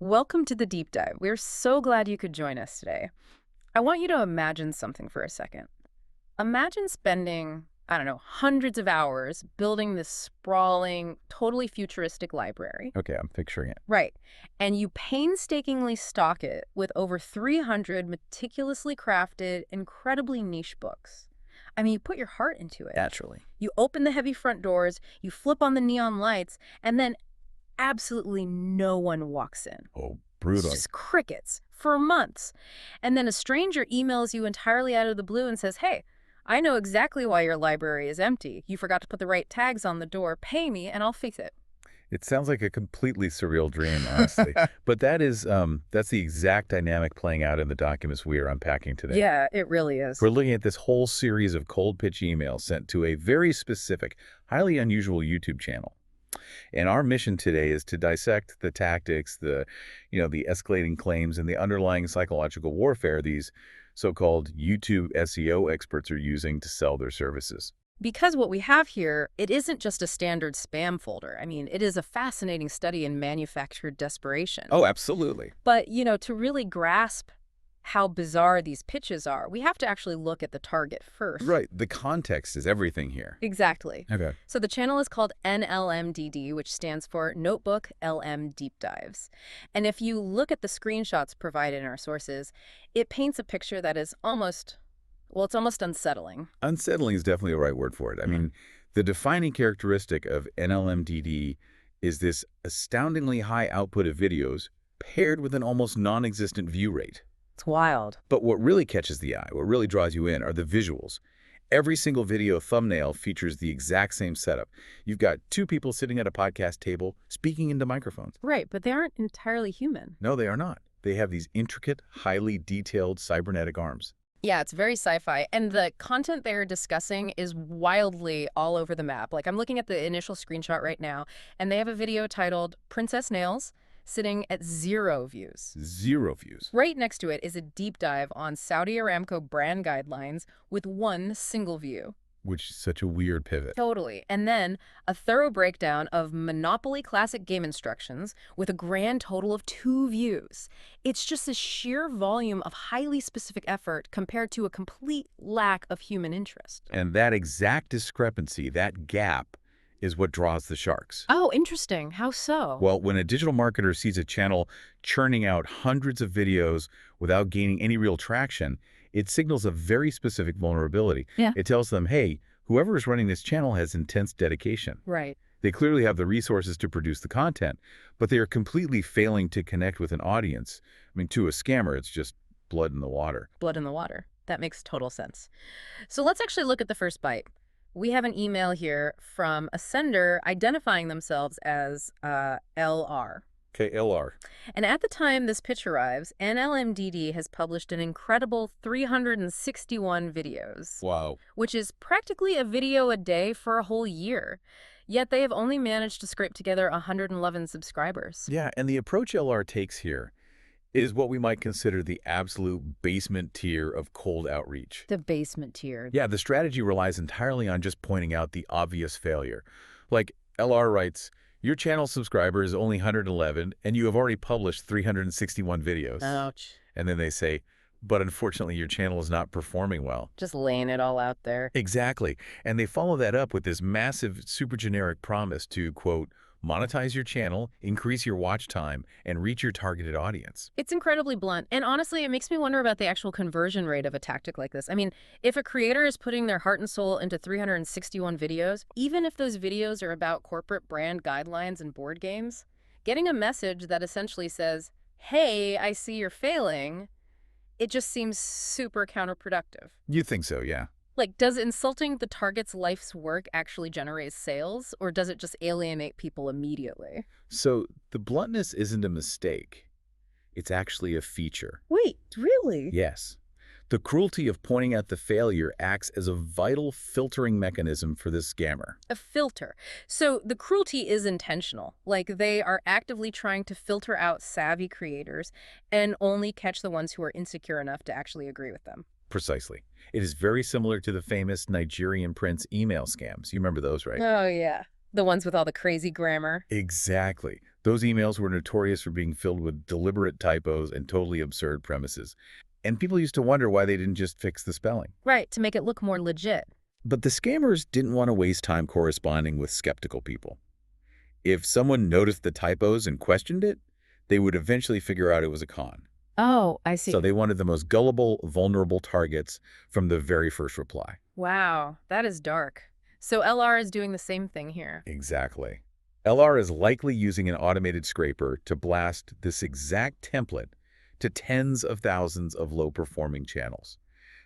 Welcome to the deep dive. We're so glad you could join us today. I want you to imagine something for a second. Imagine spending, I don't know, hundreds of hours building this sprawling, totally futuristic library. Okay, I'm picturing it. Right. And you painstakingly stock it with over 300 meticulously crafted, incredibly niche books. I mean, you put your heart into it. Naturally. You open the heavy front doors, you flip on the neon lights, and then absolutely no one walks in. Oh, It's brutal. just crickets for months. And then a stranger emails you entirely out of the blue and says, hey, I know exactly why your library is empty. You forgot to put the right tags on the door. Pay me and I'll fix it. It sounds like a completely surreal dream, honestly. But that's the exact dynamic playing out in the documents we are unpacking today. Yeah, it really is. We're looking at this whole series of cold pitch emails sent to a very specific, highly unusual YouTube channel. And our mission today is to dissect the tactics, the escalating claims, and the underlying psychological warfare these so-called YouTube SEO experts are using to sell their services. Because what we have here, it isn't just a standard spam folder. I mean, it is a fascinating study in manufactured desperation. Oh, absolutely. But, to really grasp how bizarre these pitches are, we have to actually look at the target first. Right. The context is everything here. Exactly. Okay. So the channel is called NLMDD, which stands for NotebookLM Deep Dives. And if you look at the screenshots provided in our sources, it paints a picture that is almost unsettling. Unsettling is definitely the right word for it. I mean, the defining characteristic of NLMDD is this astoundingly high output of videos paired with an almost non-existent view rate. It's wild. But what really catches the eye, what really draws you in, are the visuals. Every single video thumbnail features the exact same setup. You've got two people sitting at a podcast table speaking into microphones. Right, but they aren't entirely human. No, they are not. They have these intricate, highly detailed cybernetic arms. Yeah, it's very sci-fi. And the content they're discussing is wildly all over the map. Like, I'm looking at the initial screenshot right now, and they have a video titled Princess Nails, sitting at 0 views. 0 views. Right next to it is a deep dive on Saudi Aramco brand guidelines with 1 single view. Which is such a weird pivot. Totally. And then a thorough breakdown of Monopoly Classic game instructions with a grand total of 2 views. It's just a sheer volume of highly specific effort compared to a complete lack of human interest. And that exact discrepancy, that gap, is what draws the sharks. Oh, interesting. How so? Well, when a digital marketer sees a channel churning out hundreds of videos without gaining any real traction, it signals a very specific vulnerability. Yeah. It tells them, hey, whoever is running this channel has intense dedication. Right. They clearly have the resources to produce the content, but they are completely failing to connect with an audience. I mean, to a scammer, it's just blood in the water. Blood in the water. That makes total sense. So let's actually look at the first bite. We have an email here from a sender identifying themselves as LR. KLR. And at the time this pitch arrives, NLMDD has published an incredible 361 videos, Wow. which is practically a video a day for a whole year. Yet they have only managed to scrape together 111 subscribers. Yeah, and the approach LR takes here is what we might consider the absolute basement tier of cold outreach. The basement tier. Yeah, the strategy relies entirely on just pointing out the obvious failure. Like LR writes, your channel subscriber is only 111 and you have already published 361 videos. Ouch. And then they say, but unfortunately your channel is not performing well. Just laying it all out there. Exactly. And they follow that up with this massive, super generic promise to, quote, monetize your channel, increase your watch time, and reach your targeted audience. It's incredibly blunt. And honestly, it makes me wonder about the actual conversion rate of a tactic like this. I mean, if a creator is putting their heart and soul into 361 videos, even if those videos are about corporate brand guidelines and board games, getting a message that essentially says, hey, I see you're failing, it just seems super counterproductive. You think so, yeah. Like, does insulting the target's life's work actually generate sales, or does it just alienate people immediately? So the bluntness isn't a mistake. It's actually a feature. Wait, really? Yes. The cruelty of pointing out the failure acts as a vital filtering mechanism for this scammer. A filter. So the cruelty is intentional. Like, they are actively trying to filter out savvy creators and only catch the ones who are insecure enough to actually agree with them. Precisely. It is very similar to the famous Nigerian prince email scams. You remember those, right? Oh, yeah. The ones with all the crazy grammar. Exactly. Those emails were notorious for being filled with deliberate typos and totally absurd premises. And people used to wonder why they didn't just fix the spelling. Right, to make it look more legit. But the scammers didn't want to waste time corresponding with skeptical people. If someone noticed the typos and questioned it, they would eventually figure out it was a con. Oh, I see. So they wanted the most gullible, vulnerable targets from the very first reply. Wow, that is dark. So LR is doing the same thing here. Exactly. LR is likely using an automated scraper to blast this exact template to tens of thousands of low-performing channels.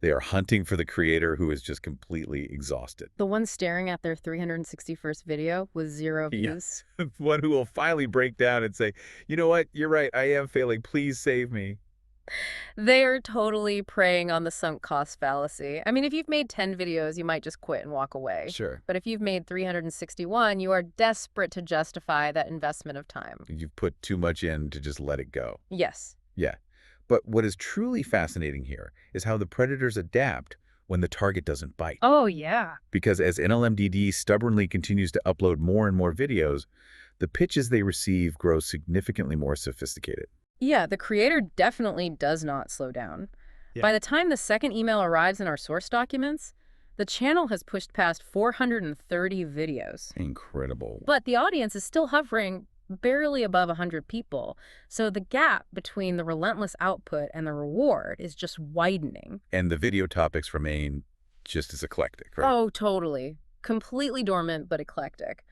They are hunting for the creator who is just completely exhausted. The one staring at their 361st video with 0 views. Yes. One who will finally break down and say, you know what, you're right, I am failing, please save me. They are totally preying on the sunk cost fallacy. I mean, if you've made 10 videos, you might just quit and walk away. Sure. But if you've made 361, you are desperate to justify that investment of time. You've put too much in to just let it go. Yes. Yeah. But what is truly fascinating here is how the predators adapt when the target doesn't bite. Oh, yeah. Because as NLMDD stubbornly continues to upload more and more videos, the pitches they receive grow significantly more sophisticated. Yeah, the creator definitely does not slow down. Yeah. By the time the second email arrives in our source documents, the channel has pushed past 430 videos. Incredible. But the audience is still hovering barely above 100 people. So the gap between the relentless output and the reward is just widening. And the video topics remain just as eclectic, right? Oh, totally. Completely dormant, but eclectic.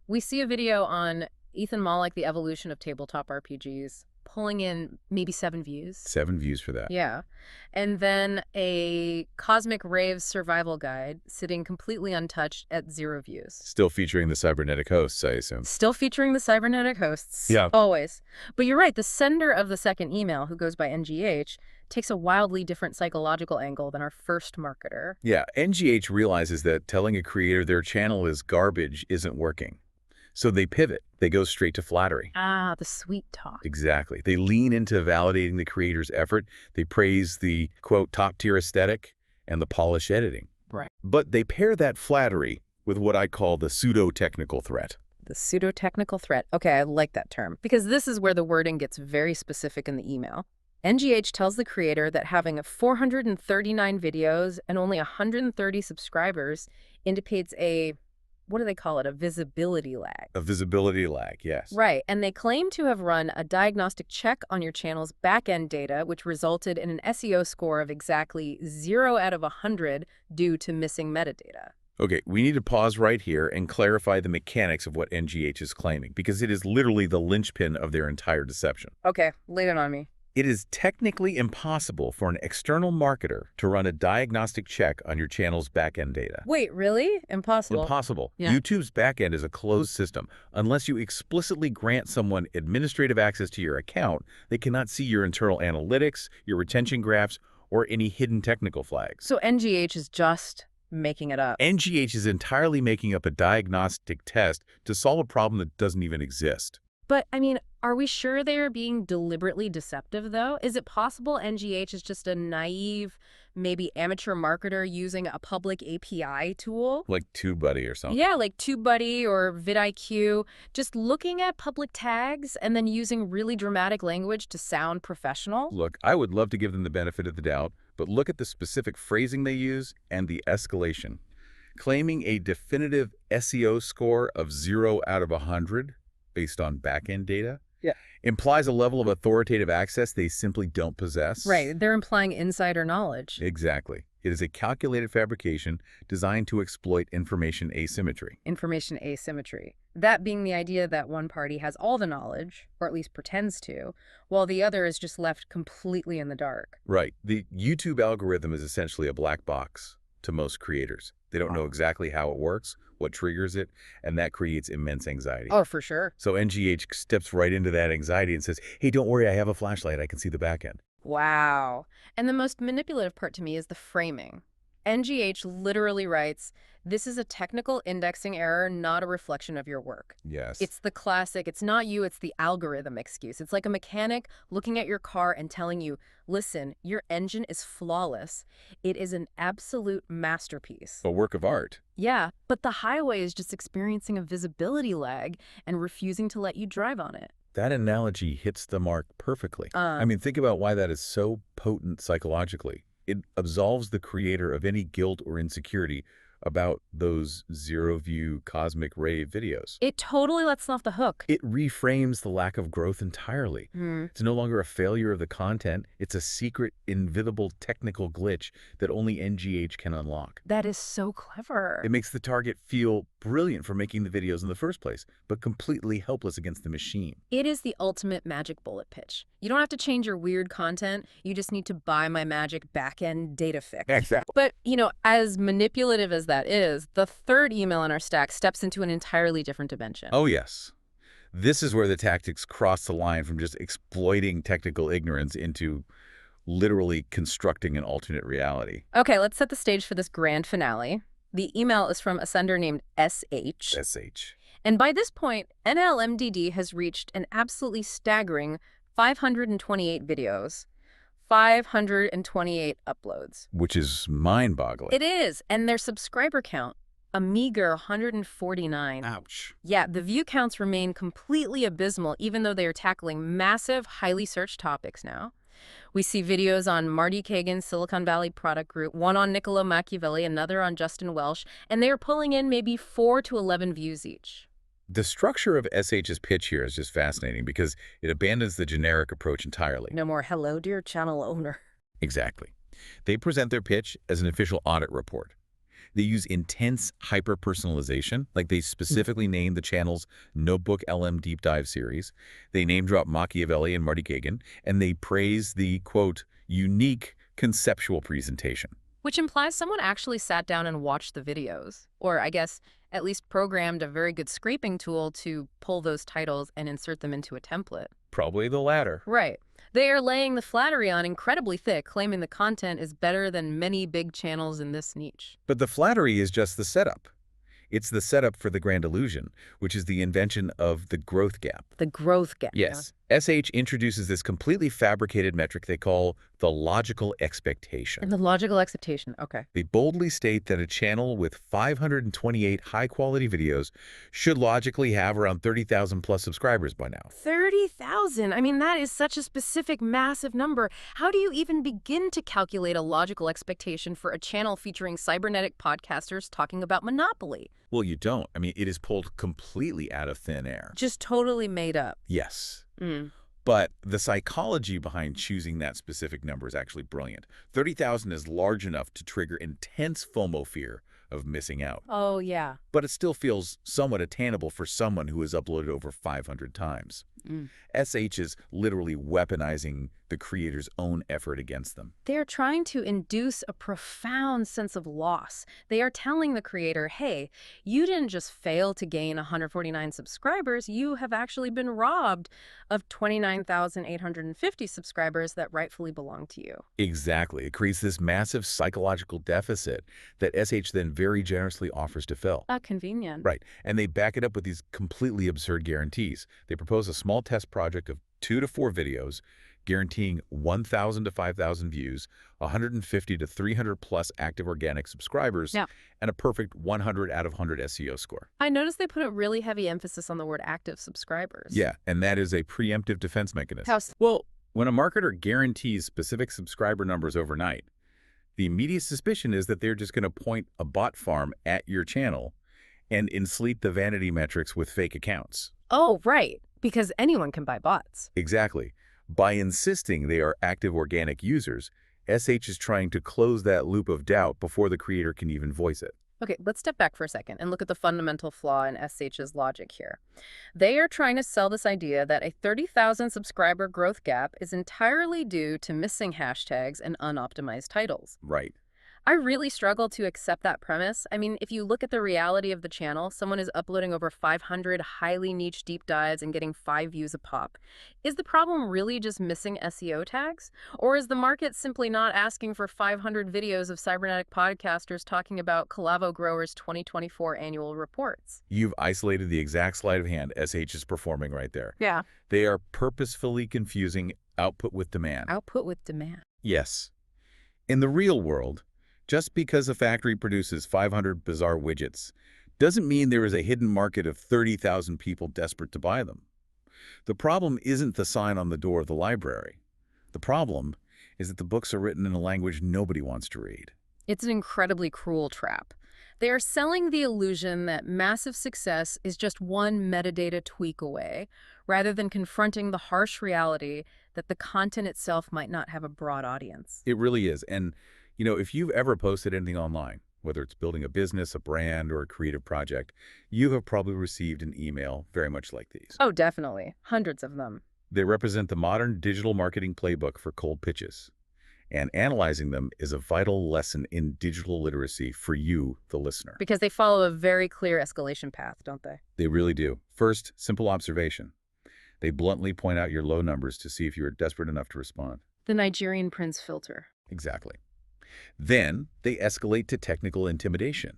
We see a video on Ethan Malik, the evolution of tabletop RPGs, pulling in maybe 7 views. 7 views for that. Yeah. And then a Cosmic Raves survival guide sitting completely untouched at 0 views. Still featuring the cybernetic hosts, I assume. Still featuring the cybernetic hosts. Yeah. Always. But you're right, the sender of the second email, who goes by NGH, takes a wildly different psychological angle than our first marketer. Yeah, NGH realizes that telling a creator their channel is garbage isn't working. So they pivot. They go straight to flattery. Ah, the sweet talk. Exactly. They lean into validating the creator's effort. They praise the, quote, top-tier aesthetic and the polished editing. Right. But they pair that flattery with what I call the pseudo-technical threat. The pseudo-technical threat. Okay, I like that term, because this is where the wording gets very specific in the email. NGH tells the creator that having 439 videos and only 130 subscribers indicates a, what do they call it, a visibility lag. A visibility lag, yes. Right, and they claim to have run a diagnostic check on your channel's back-end data, which resulted in an SEO score of exactly 0 out of 100 due to missing metadata. Okay, we need to pause right here and clarify the mechanics of what NGH is claiming, because it is literally the linchpin of their entire deception. Okay, lay it on me. It is technically impossible for an external marketer to run a diagnostic check on your channel's backend data. Wait, really? Impossible? Impossible. Yeah. YouTube's backend is a closed system. Unless you explicitly grant someone administrative access to your account, they cannot see your internal analytics, your retention graphs, or any hidden technical flags. So NGH is just making it up. NGH is entirely making up a diagnostic test to solve a problem that doesn't even exist. But, I mean, are we sure they're being deliberately deceptive, though? Is it possible NGH is just a naive, maybe amateur marketer using a public API tool? Like TubeBuddy or something. Yeah, like TubeBuddy or vidIQ, just looking at public tags and then using really dramatic language to sound professional? Look, I would love to give them the benefit of the doubt, but look at the specific phrasing they use and the escalation. Claiming a definitive SEO score of 0 out of 100 based on back-end data implies a level of authoritative access they simply don't possess. Right, they're implying insider knowledge. Exactly. It is a calculated fabrication designed to exploit information asymmetry. Information asymmetry. That being the idea that one party has all the knowledge, or at least pretends to, while the other is just left completely in the dark. Right. The YouTube algorithm is essentially a black box to most creators. They don't know exactly how it works, what triggers it, and that creates immense anxiety. Oh, for sure. So NGH steps right into that anxiety and says, hey, don't worry, I have a flashlight. I can see the back end. Wow. And the most manipulative part to me is the framing. NGH literally writes, This is a technical indexing error, not a reflection of your work. Yes. It's the classic, it's not you, it's the algorithm excuse. It's like a mechanic looking at your car and telling you, listen, your engine is flawless. It is an absolute masterpiece. A work of art. Yeah, but the highway is just experiencing a visibility lag and refusing to let you drive on it. That analogy hits the mark perfectly. I mean, think about why that is so potent psychologically. It absolves the creator of any guilt or insecurity about those zero-view cosmic ray videos. It totally lets them off the hook. It reframes the lack of growth entirely. Hmm. It's no longer a failure of the content. It's a secret, invisible technical glitch that only NGH can unlock. That is so clever. It makes the target feel brilliant for making the videos in the first place, but completely helpless against the machine. It is the ultimate magic bullet pitch. You don't have to change your weird content. You just need to buy my magic back-end data fix. Exactly. But, as manipulative as that is, the third email in our stack steps into an entirely different dimension. Oh, yes. This is where the tactics cross the line from just exploiting technical ignorance into literally constructing an alternate reality. Okay, let's set the stage for this grand finale. The email is from a sender named SH. SH. And by this point, NLMDD has reached an absolutely staggering 528 videos, 528 uploads. Which is mind-boggling. It is, and their subscriber count, a meager 149. Ouch. Yeah, the view counts remain completely abysmal, even though they are tackling massive, highly searched topics now. We see videos on Marty Kagan's Silicon Valley Product Group, one on Niccolo Machiavelli, another on Justin Welsh, and they are pulling in maybe 4 to 11 views each. The structure of SH's pitch here is just fascinating because it abandons the generic approach entirely. No more hello, dear channel owner. Exactly. They present their pitch as an official audit report. They use intense hyper-personalization, like they specifically name the channel's NotebookLM Deep Dive series. They name-drop Machiavelli and Marty Kagan, and they praise the, quote, unique conceptual presentation. Which implies someone actually sat down and watched the videos. Or, I guess, at least programmed a very good scraping tool to pull those titles and insert them into a template. Probably the latter. Right. They are laying the flattery on incredibly thick, claiming the content is better than many big channels in this niche. But the flattery is just the setup. It's the setup for the grand illusion, which is the invention of the growth gap. The growth gap. Yes. SH introduces this completely fabricated metric they call the logical expectation. And the logical expectation. Okay. They boldly state that a channel with 528 high-quality videos should logically have around 30,000 plus subscribers by now. 30,000. I mean, that is such a specific, massive number. How do you even begin to calculate a logical expectation for a channel featuring cybernetic podcasters talking about Monopoly? Well, you don't. I mean, it is pulled completely out of thin air. Just totally made up. Yes. Mm. But the psychology behind choosing that specific number is actually brilliant. 30,000 is large enough to trigger intense FOMO fear of missing out. Oh, yeah. But it still feels somewhat attainable for someone who has uploaded over 500 times. SH is literally weaponizing the creator's own effort against them. They're trying to induce a profound sense of loss. They are telling the creator, hey, you didn't just fail to gain 149 subscribers, you have actually been robbed of 29,850 subscribers that rightfully belong to you. Exactly. It creates this massive psychological deficit that SH then very generously offers to fill. Convenient. Right. And they back it up with these completely absurd guarantees. They propose a small test project of 2 to 4 videos, guaranteeing 1,000 to 5,000 views, 150 to 300 plus active organic subscribers, and a perfect 100 out of 100 SEO score. I noticed they put a really heavy emphasis on the word active subscribers. Yeah, and that is a preemptive defense mechanism. Well, when a marketer guarantees specific subscriber numbers overnight, the immediate suspicion is that they're just going to point a bot farm at your channel and ensleep the vanity metrics with fake accounts. Oh, right. Because anyone can buy bots. Exactly. By insisting they are active organic users, SH is trying to close that loop of doubt before the creator can even voice it. Okay, let's step back for a second and look at the fundamental flaw in SH's logic here. They are trying to sell this idea that a 30,000 subscriber growth gap is entirely due to missing hashtags and unoptimized titles. Right. I really struggle to accept that premise. I mean, if you look at the reality of the channel, someone is uploading over 500 highly niche deep dives and getting 5 views a pop. Is the problem really just missing SEO tags? Or is the market simply not asking for 500 videos of cybernetic podcasters talking about Calavo Growers' 2024 annual reports? You've isolated the exact sleight of hand SH is performing right there. Yeah. They are purposefully confusing output with demand. Output with demand. Yes. In the real world, just because a factory produces 500 bizarre widgets doesn't mean there is a hidden market of 30,000 people desperate to buy them. The problem isn't the sign on the door of the library. The problem is that the books are written in a language nobody wants to read. It's an incredibly cruel trap. They are selling the illusion that massive success is just one metadata tweak away, rather than confronting the harsh reality that the content itself might not have a broad audience. It really is. And, if you've ever posted anything online, whether it's building a business, a brand, or a creative project, you have probably received an email very much like these. Oh, definitely. Hundreds of them. They represent the modern digital marketing playbook for cold pitches. And analyzing them is a vital lesson in digital literacy for you, the listener. Because they follow a very clear escalation path, don't they? They really do. First, simple observation. They bluntly point out your low numbers to see if you are desperate enough to respond. The Nigerian prince filter. Exactly. Then they escalate to technical intimidation,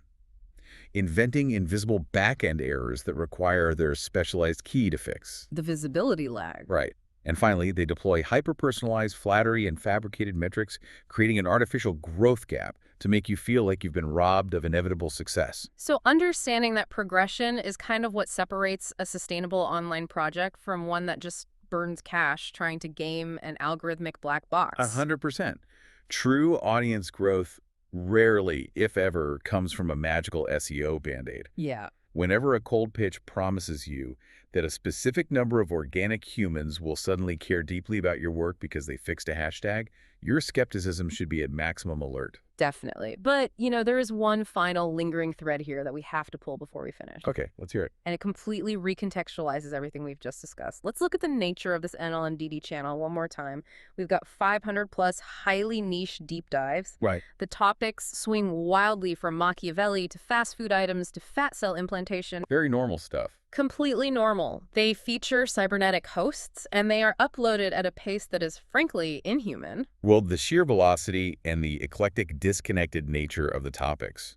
inventing invisible back-end errors that require their specialized key to fix. The visibility lag. Right. And finally, they deploy hyper-personalized flattery and fabricated metrics, creating an artificial growth gap to make you feel like you've been robbed of inevitable success. So understanding that progression is kind of what separates a sustainable online project from one that just burns cash trying to game an algorithmic black box. 100%. True audience growth rarely, if ever, comes from a magical SEO band-aid. Yeah. Whenever a cold pitch promises you that a specific number of organic humans will suddenly care deeply about your work because they fixed a hashtag, your skepticism should be at maximum alert. Definitely. But, there is one final lingering thread here that we have to pull before we finish. Okay, let's hear it. And it completely recontextualizes everything we've just discussed. Let's look at the nature of this NLMDD channel one more time. We've got 500 plus highly niche deep dives. Right. The topics swing wildly from Machiavelli to fast food items to fat cell implantation. Very normal stuff. Completely normal. They feature cybernetic hosts, and they are uploaded at a pace that is frankly inhuman. Well, the sheer velocity and the eclectic, disconnected nature of the topics,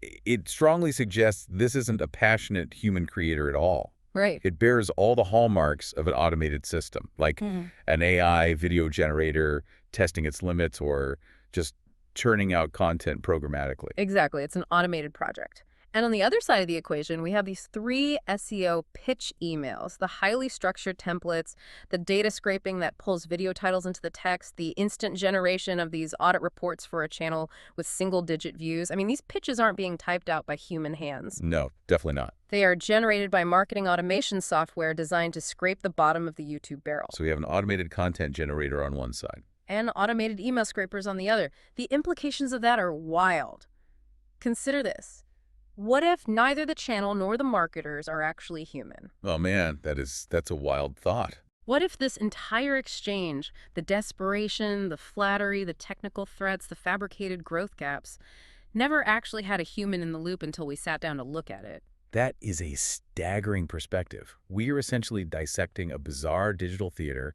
it strongly suggests this isn't a passionate human creator at all. Right. It bears all the hallmarks of an automated system, like an AI video generator testing its limits or just churning out content programmatically. Exactly. It's an automated project. And on the other side of the equation, we have these 3 SEO pitch emails, the highly structured templates, the data scraping that pulls video titles into the text, the instant generation of these audit reports for a channel with single-digit views. I mean, these pitches aren't being typed out by human hands. No, definitely not. They are generated by marketing automation software designed to scrape the bottom of the YouTube barrel. So we have an automated content generator on one side. And automated email scrapers on the other. The implications of that are wild. Consider this. What if neither the channel nor the marketers are actually human? Oh man, that's a wild thought. What if this entire exchange, the desperation, the flattery, the technical threats, the fabricated growth gaps, never actually had a human in the loop until we sat down to look at it? That is a staggering perspective. We are essentially dissecting a bizarre digital theater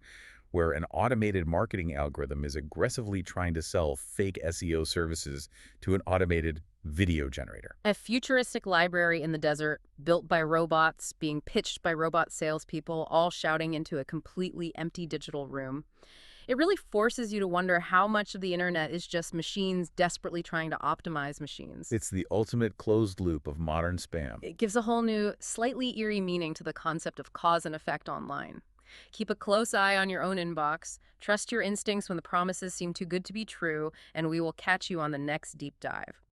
where an automated marketing algorithm is aggressively trying to sell fake SEO services to an automated video generator. A futuristic library in the desert, built by robots, being pitched by robot salespeople, all shouting into a completely empty digital room. It really forces you to wonder how much of the internet is just machines desperately trying to optimize machines. It's the ultimate closed loop of modern spam. It gives a whole new, slightly eerie meaning to the concept of cause and effect online. Keep a close eye on your own inbox, trust your instincts when the promises seem too good to be true, and we will catch you on the next deep dive.